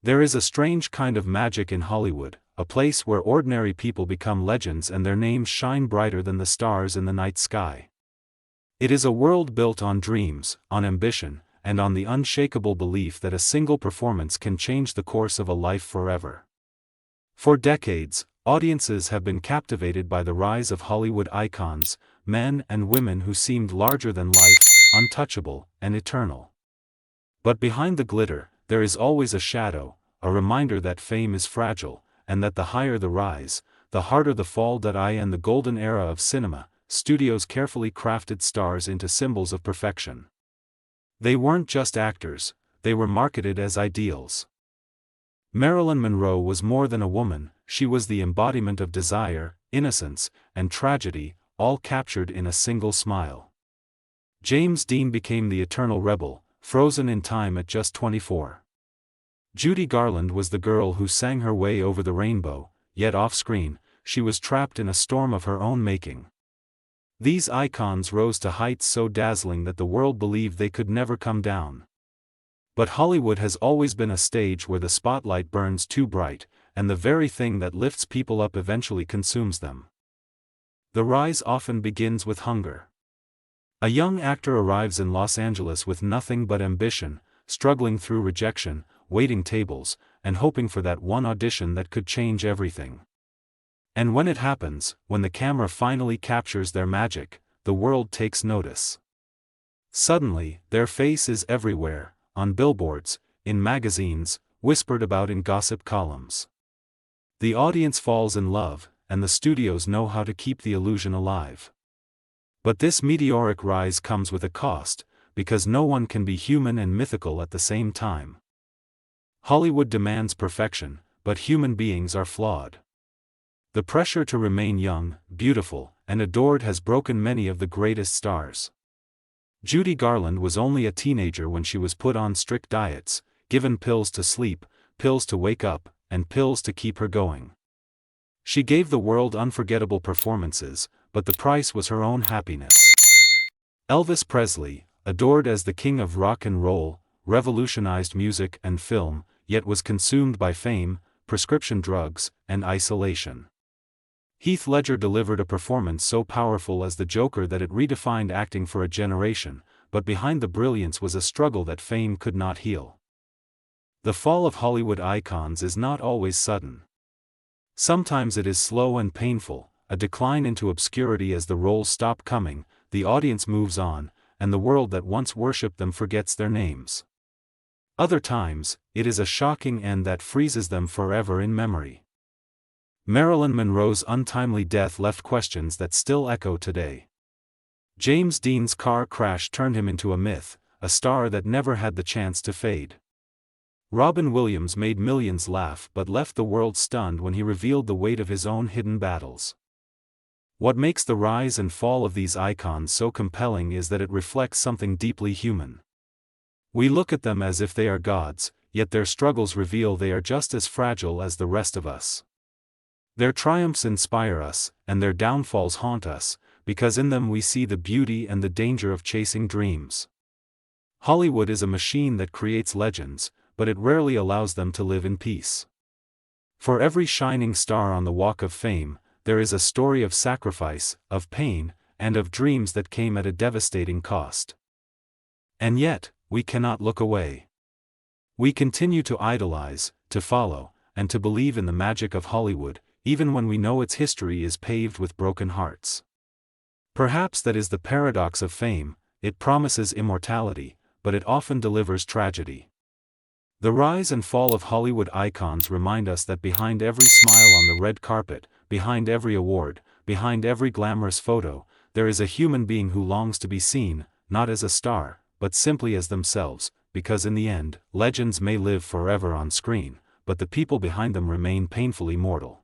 There is a strange kind of magic in Hollywood, a place where ordinary people become legends and their names shine brighter than the stars in the night sky. It is a world built on dreams, on ambition, and on the unshakable belief that a single performance can change the course of a life forever. For decades, audiences have been captivated by the rise of Hollywood icons, men and women who seemed larger than life, untouchable, and eternal. But behind the glitter, there is always a shadow, a reminder that fame is fragile, and that the higher the rise, the harder the fall. In the golden era of cinema, studios carefully crafted stars into symbols of perfection. They weren't just actors, they were marketed as ideals. Marilyn Monroe was more than a woman, she was the embodiment of desire, innocence, and tragedy, all captured in a single smile. James Dean became the eternal rebel, frozen in time at just 24. Judy Garland was the girl who sang her way over the rainbow, yet off-screen, she was trapped in a storm of her own making. These icons rose to heights so dazzling that the world believed they could never come down. But Hollywood has always been a stage where the spotlight burns too bright, and the very thing that lifts people up eventually consumes them. The rise often begins with hunger. A young actor arrives in Los Angeles with nothing but ambition, struggling through rejection, waiting tables, and hoping for that one audition that could change everything. And when it happens, when the camera finally captures their magic, the world takes notice. Suddenly, their face is everywhere, on billboards, in magazines, whispered about in gossip columns. The audience falls in love, and the studios know how to keep the illusion alive. But this meteoric rise comes with a cost, because no one can be human and mythical at the same time. Hollywood demands perfection, but human beings are flawed. The pressure to remain young, beautiful, and adored has broken many of the greatest stars. Judy Garland was only a teenager when she was put on strict diets, given pills to sleep, pills to wake up, and pills to keep her going. She gave the world unforgettable performances, but the price was her own happiness. Elvis Presley, adored as the king of rock and roll, revolutionized music and film, yet was consumed by fame, prescription drugs, and isolation. Heath Ledger delivered a performance so powerful as the Joker that it redefined acting for a generation, but behind the brilliance was a struggle that fame could not heal. The fall of Hollywood icons is not always sudden. Sometimes it is slow and painful, a decline into obscurity as the roles stop coming, the audience moves on, and the world that once worshipped them forgets their names. Other times, it is a shocking end that freezes them forever in memory. Marilyn Monroe's untimely death left questions that still echo today. James Dean's car crash turned him into a myth, a star that never had the chance to fade. Robin Williams made millions laugh but left the world stunned when he revealed the weight of his own hidden battles. What makes the rise and fall of these icons so compelling is that it reflects something deeply human. We look at them as if they are gods, yet their struggles reveal they are just as fragile as the rest of us. Their triumphs inspire us, and their downfalls haunt us, because in them we see the beauty and the danger of chasing dreams. Hollywood is a machine that creates legends, but it rarely allows them to live in peace. For every shining star on the Walk of Fame, there is a story of sacrifice, of pain, and of dreams that came at a devastating cost. And yet, we cannot look away. We continue to idolize, to follow, and to believe in the magic of Hollywood, even when we know its history is paved with broken hearts. Perhaps that is the paradox of fame, it promises immortality, but it often delivers tragedy. The rise and fall of Hollywood icons remind us that behind every smile on the red carpet, behind every award, behind every glamorous photo, there is a human being who longs to be seen, not as a star, but simply as themselves, because in the end, legends may live forever on screen, but the people behind them remain painfully mortal.